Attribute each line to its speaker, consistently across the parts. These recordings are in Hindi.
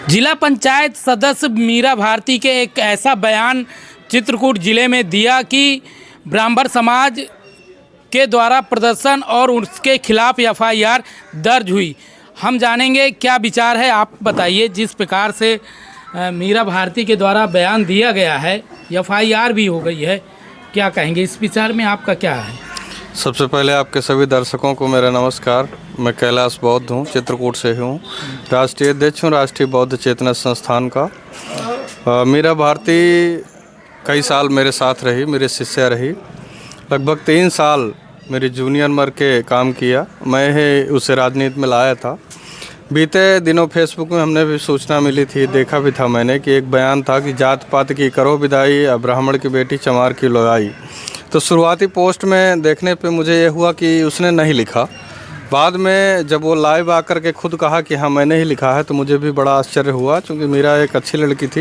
Speaker 1: जिला पंचायत सदस्य मीरा भारती के एक ऐसा बयान चित्रकूट जिले में दिया कि ब्राह्मण समाज के द्वारा प्रदर्शन और उसके खिलाफ एफआईआर दर्ज हुई। हम जानेंगे क्या विचार है, आप बताइए। जिस प्रकार से मीरा भारती के द्वारा बयान दिया गया है, एफआईआर भी हो गई है, क्या कहेंगे इस विचार में, आपका क्या है?
Speaker 2: सबसे पहले आपके सभी दर्शकों को मेरा नमस्कार। मैं कैलाश बौद्ध हूँ, चित्रकूट से हूँ, राष्ट्रीय अध्यक्ष हूँ राष्ट्रीय बौद्ध चेतना संस्थान का। मीरा भारती कई साल मेरे साथ रही, मेरी शिष्या रही। लगभग 3 साल मेरी जूनियर मर के काम किया। मैं ही उसे राजनीति में लाया था। बीते दिनों फेसबुक में हमने भी सूचना मिली थी, देखा भी था मैंने कि एक बयान था कि जात पात की करो विदाई, ब्राह्मण की बेटी चमार की लुगाई। तो शुरुआती पोस्ट में देखने पे मुझे ये हुआ कि उसने नहीं लिखा। बाद में जब वो लाइव आकर के खुद कहा कि हाँ मैंने ही लिखा है, तो मुझे भी बड़ा आश्चर्य हुआ, क्योंकि मीरा एक अच्छी लड़की थी।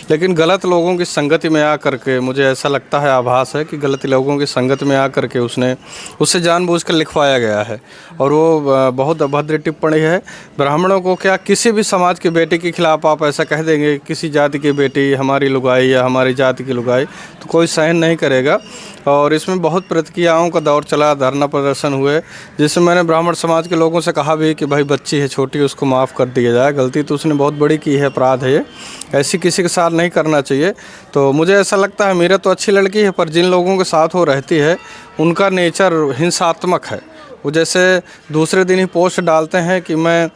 Speaker 2: लेकिन गलत लोगों की संगति में आकर के मुझे ऐसा लगता है, आभास है कि गलत लोगों की संगत में आकर के उससे जानबूझकर लिखवाया गया है। और वो बहुत अभद्र टिप्पणी है। ब्राह्मणों को क्या, किसी भी समाज की बेटी के खिलाफ आप ऐसा कह देंगे, किसी जाति की बेटी हमारी लुगाई या हमारी जाति की लुगाई, तो कोई सहन नहीं करेगा। और इसमें बहुत प्रतिक्रियाओं का दौर चला, धरना प्रदर्शन हुए, जिसमें मैंने ब्राह्मण समाज के लोगों से कहा भी कि भाई बच्ची है छोटी, उसको माफ़ कर दिया जाए, गलती तो उसने बहुत बड़ी की है, अपराध है ये, ऐसी किसी के साथ नहीं करना चाहिए। तो मुझे ऐसा लगता है मीरा तो अच्छी लड़की है, पर जिन लोगों के साथ वो रहती है उनका नेचर हिंसात्मक है। वो जैसे दूसरे दिन ही पोस्ट डालते हैं कि मैं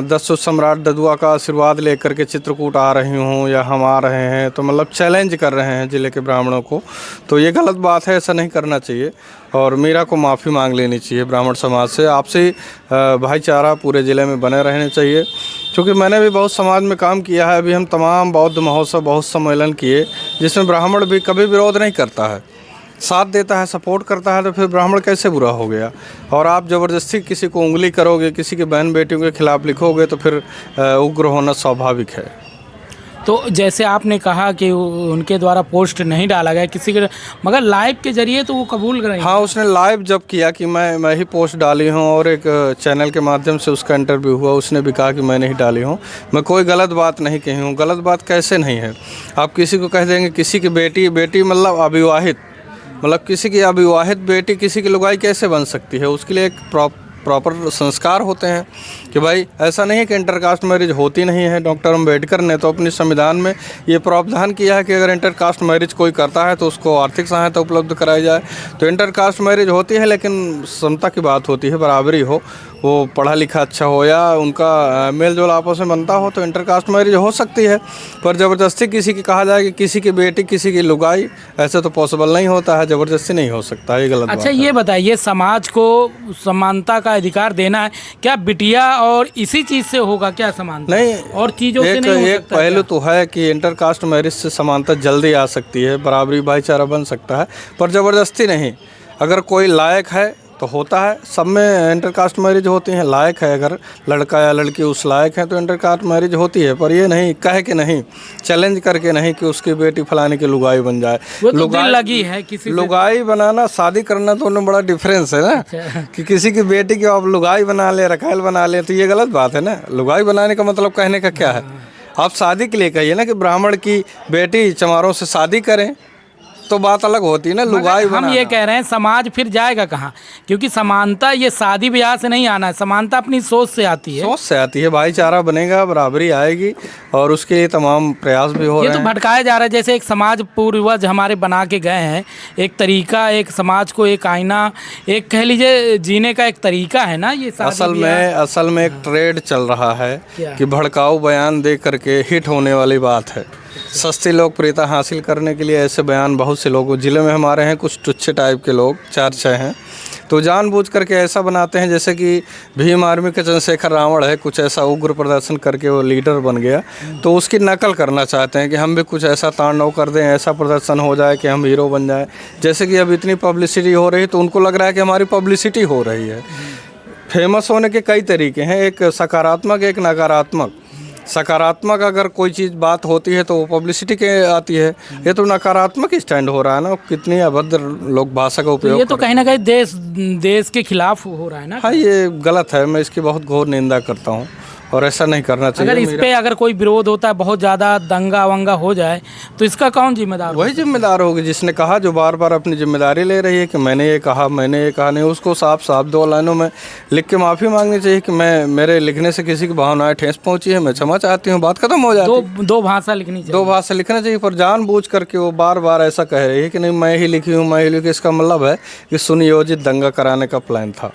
Speaker 2: 10 सम्राट ददुआ का आशीर्वाद लेकर के चित्रकूट आ रही हूँ या हम आ रहे हैं, तो मतलब चैलेंज कर रहे हैं ज़िले के ब्राह्मणों को। तो ये गलत बात है, ऐसा नहीं करना चाहिए और मीरा को माफ़ी मांग लेनी चाहिए ब्राह्मण समाज से। आपसी भाईचारा पूरे ज़िले में बने रहने चाहिए, क्योंकि मैंने भी बहुत समाज में काम किया है। अभी हम तमाम बौद्ध महोत्सव, बहुत सम्मेलन किए, जिसमें ब्राह्मण भी कभी विरोध नहीं करता है, साथ देता है, सपोर्ट करता है। तो फिर ब्राह्मण कैसे बुरा हो गया? और आप ज़बरदस्ती किसी को उंगली करोगे, किसी की बहन बेटियों के खिलाफ लिखोगे, तो फिर उग्र होना स्वाभाविक है।
Speaker 1: तो जैसे आपने कहा कि उनके द्वारा पोस्ट नहीं डाला गया किसी के, मगर लाइव के जरिए तो वो कबूल करें।
Speaker 2: हाँ, उसने लाइव जब किया कि मैं ही पोस्ट डाली हूँ, और एक चैनल के माध्यम से उसका इंटरव्यू हुआ, उसने भी कहा कि मैंने ही डाली हूँ, मैं कोई गलत बात नहीं कही हूँ। गलत बात कैसे नहीं है? आप किसी को कह देंगे किसी की बेटी मतलब अविवाहित, मतलब किसी की अविवाहित बेटी किसी की लुगाई कैसे बन सकती है? उसके लिए एक प्रॉपर संस्कार होते हैं कि भाई ऐसा नहीं है कि इंटरकास्ट मैरिज होती नहीं है। डॉक्टर अम्बेडकर ने तो अपने संविधान में ये प्रावधान किया है कि अगर इंटरकास्ट मैरिज कोई करता है तो उसको आर्थिक सहायता उपलब्ध कराई जाए। तो इंटरकास्ट मैरिज होती है, लेकिन समता की बात होती है, बराबरी हो, वो पढ़ा लिखा अच्छा हो या उनका मेल जोल आपस में बनता हो, तो इंटरकास्ट मैरिज हो सकती है। पर ज़बरदस्ती किसी की कहा जाए कि किसी की बेटी किसी की लुगाई, ऐसा तो पॉसिबल नहीं होता है, ज़बरदस्ती नहीं हो सकता, ये गलत
Speaker 1: अच्छा,
Speaker 2: बात
Speaker 1: ये बताइए, समाज को समानता का अधिकार देना है, क्या बिटिया और इसी चीज़ से होगा क्या समानता?
Speaker 2: नहीं,
Speaker 1: और चीज़ों से नहीं हो सकता?
Speaker 2: पहलू तो है कि इंटरकास्ट मैरिज से समानता जल्दी आ सकती है, बराबरी भाईचारा बन सकता है, पर ज़बरदस्ती नहीं। अगर कोई लायक है तो होता है, सब में इंटरकास्ट मैरिज होती हैं। लायक है, अगर लड़का या लड़की उस लायक है तो इंटरकास्ट मैरिज होती है, पर ये नहीं कह के नहीं, चैलेंज करके नहीं कि उसकी बेटी फलाने की लुगाई बन जाए।
Speaker 1: वो तो दिल लगी है किसी
Speaker 2: लुगाई बनाना, शादी करना, तो उनमें बड़ा डिफरेंस है ना।
Speaker 1: अच्छा।
Speaker 2: कि किसी की बेटी की आप लुगाई बना ले, रखायल बना ले, तो ये गलत बात है ना। लुगाई बनाने का मतलब कहने का क्या है? आप शादी के लिए कहिए ना कि ब्राह्मण की बेटी चमारों से शादी करें, तो बात अलग होती है ना। लुगाई
Speaker 1: हम ये कह रहे हैं समाज फिर जाएगा कहाँ? क्योंकि समानता ये शादी ब्याह से नहीं आना है, समानता अपनी सोच से आती है।
Speaker 2: सोच से आती है, भाईचारा बनेगा, बराबरी आएगी, और उसके लिए तमाम प्रयास भी हो रहे हैं।
Speaker 1: ये तो भटकाया जा रहा है, जैसे एक समाज पूर्वज हमारे बना के गए हैं, एक तरीका, एक समाज को एक आईना, एक कह लीजिए जीने का एक तरीका है ना ये।
Speaker 2: असल में एक ट्रेड चल रहा है कि भड़काऊ बयान दे करके हिट होने वाली बात है। सस्ती लोकप्रियता हासिल करने के लिए ऐसे बयान बहुत से लोग जिले में हमारे हैं, कुछ टुच्चे टाइप के लोग 4-6 हैं, तो जानबूझ करके ऐसा बनाते हैं जैसे कि भीम आर्मी के चंद्रशेखर रावण है, कुछ ऐसा उग्र प्रदर्शन करके वो लीडर बन गया, तो उसकी नकल करना चाहते हैं कि हम भी कुछ ऐसा तांडव कर दें, ऐसा प्रदर्शन हो जाए कि हम हीरो बन जाए। जैसे कि अब इतनी पब्लिसिटी हो रही है, तो उनको लग रहा है कि हमारी पब्लिसिटी हो रही है। फेमस होने के कई तरीके हैं, एक सकारात्मक, एक नकारात्मक। सकारात्मक अगर कोई चीज़ बात होती है तो वो पब्लिसिटी के आती है, ये तो नकारात्मक स्टैंड हो रहा है ना। कितनी अभद्र लोग भाषा का उपयोग,
Speaker 1: ये तो कहीं ना कहीं देश के खिलाफ हो रहा है ना।
Speaker 2: हाँ, ये गलत है, मैं इसकी बहुत घोर निंदा करता हूँ। और ऐसा नहीं करना चाहिए।
Speaker 1: अगर इस पे अगर कोई विरोध होता है, बहुत ज़्यादा दंगा वंगा हो जाए, तो इसका कौन जिम्मेदार?
Speaker 2: वही जिम्मेदार होगी जिसने कहा, जो बार बार अपनी जिम्मेदारी ले रही है कि मैंने ये कहा नहीं, उसको साफ साफ 2 लाइनों में लिख के माफ़ी मांगनी चाहिए कि मेरे लिखने से किसी की भावनाएं ठेस पहुंची है, मैं क्षमा चाहती हूँ, बात खत्म हो जाती।
Speaker 1: दो भाषा लिखनी चाहिए।
Speaker 2: 2 भाषा लिखना चाहिए, पर जानबूझ करके वो बार बार ऐसा कह रही है कि नहीं मैं ही लिखी हूँ, मैं ही लिखी। इसका मतलब है कि सुनियोजित दंगा कराने का प्लान था।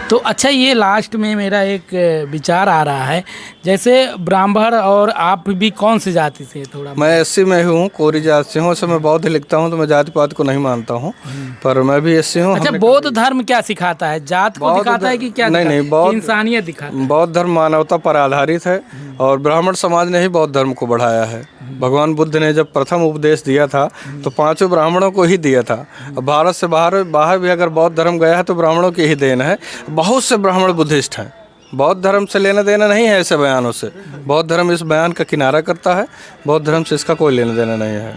Speaker 1: तो अच्छा, ये लास्ट में मेरा एक विचार आ रहा है, जैसे ब्राह्मण और आप भी कौन सी जाति से? थोड़ा
Speaker 2: मैं एससी में हूँ, कोरी जात से हूँ। मैं बौद्ध लिखता हूँ तो मैं जाति पात को नहीं मानता हूँ, पर मैं भी एससी हूँ।
Speaker 1: अच्छा, बौद्ध धर्म क्या सिखाता है? जात को दिखाता है कि क्या?
Speaker 2: नहीं, बौद्ध
Speaker 1: इंसानियत दिखाता है।
Speaker 2: बौद्ध धर्म मानवता पर आधारित है और ब्राह्मण समाज ने ही बौद्ध धर्म को बढ़ाया है। भगवान बुद्ध ने जब प्रथम उपदेश दिया था तो 5 ब्राह्मणों को ही दिया था। अब भारत से बाहर भी अगर बौद्ध धर्म गया है तो ब्राह्मणों की ही देन है। बहुत से ब्राह्मण बुद्धिस्ट हैं, बौद्ध धर्म से लेना देना नहीं है ऐसे बयानों से। बौद्ध धर्म इस बयान का किनारा करता है, बौद्ध धर्म से इसका कोई लेना देना नहीं है।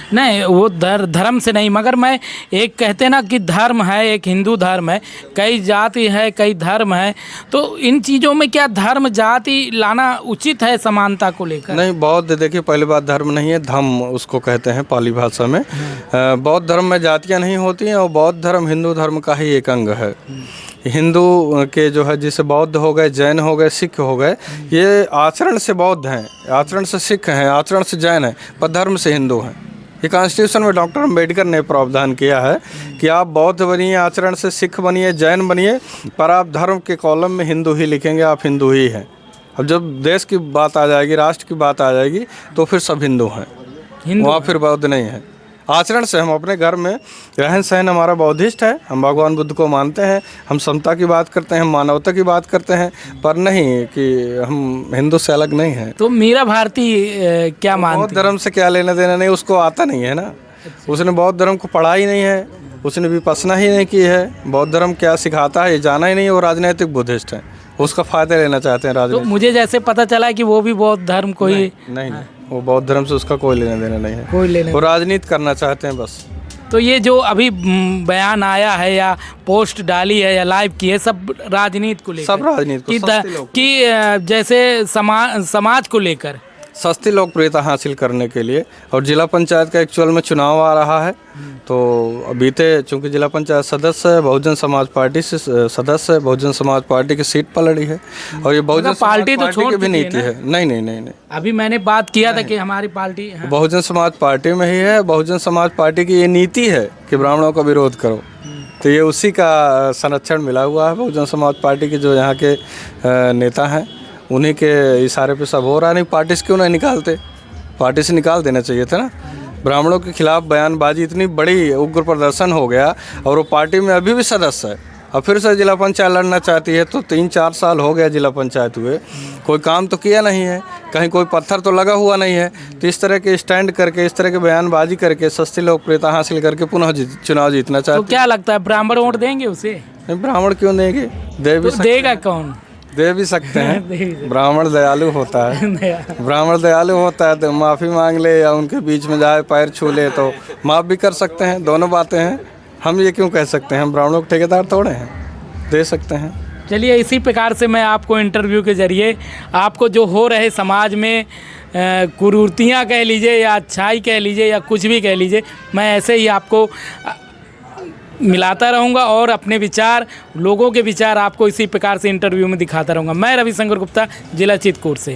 Speaker 1: नहीं, वो धर्म से नहीं, मगर मैं एक कहते ना कि धर्म है, एक हिंदू धर्म है, कई जाति है, कई धर्म है, तो इन चीज़ों में क्या धर्म जाति लाना उचित है समानता को लेकर?
Speaker 2: नहीं, बौद्ध देखिए पहली बात धर्म नहीं है, धम्म उसको कहते हैं पाली भाषा में। बौद्ध धर्म में जातियाँ नहीं होती हैं और बौद्ध धर्म हिंदू धर्म का ही एक अंग है। हिंदू के जो है, जैसे बौद्ध हो गए, जैन हो गए, सिख हो गए, ये आचरण से बौद्ध हैं, आचरण से सिख हैं, आचरण से जैन हैं, पर धर्म से हिंदू हैं। ये कॉन्स्टिट्यूशन में डॉक्टर अम्बेडकर ने प्रावधान किया है कि आप बौद्ध बनिए, आचरण से सिख बनिए, जैन बनिए, पर आप धर्म के कॉलम में हिंदू ही लिखेंगे, आप हिंदू ही हैं। अब जब देश की बात आ जाएगी, राष्ट्र की बात आ जाएगी, तो फिर सब हिंदू हैं, वहाँ फिर बौद्ध नहीं है। आचरण से हम अपने घर में रहन सहन हमारा बौद्धिस्ट है, हम भगवान बुद्ध को मानते हैं, हम समता की बात करते हैं, हम मानवता की बात करते हैं, पर नहीं कि हम हिंदू से अलग नहीं हैं।
Speaker 1: तो मीरा भारती क्या मानती?
Speaker 2: बौद्ध धर्म से क्या लेना देना नहीं, उसको आता नहीं है ना। उसने बौद्ध धर्म को पढ़ा ही नहीं है, उसने विपश्यना ही नहीं की है। बौद्ध धर्म क्या सिखाता है ये जाना ही नहीं। वो राजनीतिक बुद्धिस्ट है, उसका फ़ायदा लेना चाहते हैं
Speaker 1: तो
Speaker 2: राजनीतिक।
Speaker 1: मुझे जैसे पता चला कि वो भी बौद्ध धर्म को ही
Speaker 2: नहीं, वो बौद्ध धर्म से उसका कोई लेना देना नहीं है,
Speaker 1: कोई लेना।
Speaker 2: वो राजनीति करना चाहते हैं बस।
Speaker 1: तो ये जो अभी बयान आया है या पोस्ट डाली है या लाइव की है, सब राजनीति को लेकर,
Speaker 2: सब राजनीति को
Speaker 1: कि जैसे समाज को लेकर
Speaker 2: सस्ती लोकप्रियता हासिल करने के लिए। और जिला पंचायत का एक्चुअल में चुनाव आ रहा है, तो बीते चूंकि जिला पंचायत सदस्य है, बहुजन समाज पार्टी से सदस्य है, बहुजन समाज पार्टी की सीट पर लड़ी है। और ये बहुजन
Speaker 1: पार्टी तो छोड़
Speaker 2: की भी नीति है। नहीं,
Speaker 1: अभी मैंने बात किया था कि हमारी पार्टी
Speaker 2: बहुजन समाज पार्टी में ही है। बहुजन समाज पार्टी की ये नीति है कि ब्राह्मणों का विरोध करो, तो ये उसी का संरक्षण मिला हुआ है। बहुजन समाज पार्टी के जो यहाँ के नेता हैं, उन्हीं के इशारे पे सब हो रहा है। नहीं, पार्टी से क्यों नहीं निकालते? पार्टी से निकाल देना चाहिए था ना। ब्राह्मणों के खिलाफ बयानबाजी, इतनी बड़ी उग्र प्रदर्शन हो गया और वो पार्टी में अभी भी सदस्य है, और फिर से जिला पंचायत लड़ना चाहती है। तो 3-4 साल हो गया जिला पंचायत हुए, कोई काम तो किया नहीं है, कहीं कोई पत्थर तो लगा हुआ नहीं है। तो इस तरह के स्टैंड करके, इस तरह के बयानबाजी करके, सस्ती लोकप्रियता हासिल करके पुनः चुनाव जीतना चाहते हैं।
Speaker 1: तो क्या लगता है, ब्राह्मण वोट देंगे उसे?
Speaker 2: नहीं, ब्राह्मण क्यों देंगे? दे भी
Speaker 1: देगा कौन?
Speaker 2: दे भी सकते हैं। ब्राह्मण दयालु होता है, ब्राह्मण दयालु होता है, तो माफ़ी मांग ले या उनके बीच में जाए पैर छू ले तो माफ़ भी कर सकते हैं। दोनों बातें हैं। हम ये क्यों कह सकते हैं, हम ब्राह्मणों के ठेकेदार थोड़े हैं, दे सकते हैं।
Speaker 1: चलिए, इसी प्रकार से मैं आपको इंटरव्यू के ज़रिए आपको जो हो रहे समाज में कुरीतियाँ कह लीजिए या अच्छाई कह लीजिए या कुछ भी कह लीजिए, मैं ऐसे ही आपको मिलाता रहूँगा और अपने विचार, लोगों के विचार आपको इसी प्रकार से इंटरव्यू में दिखाता रहूँगा। मैं रविशंकर गुप्ता, जिला चित्रकूट से।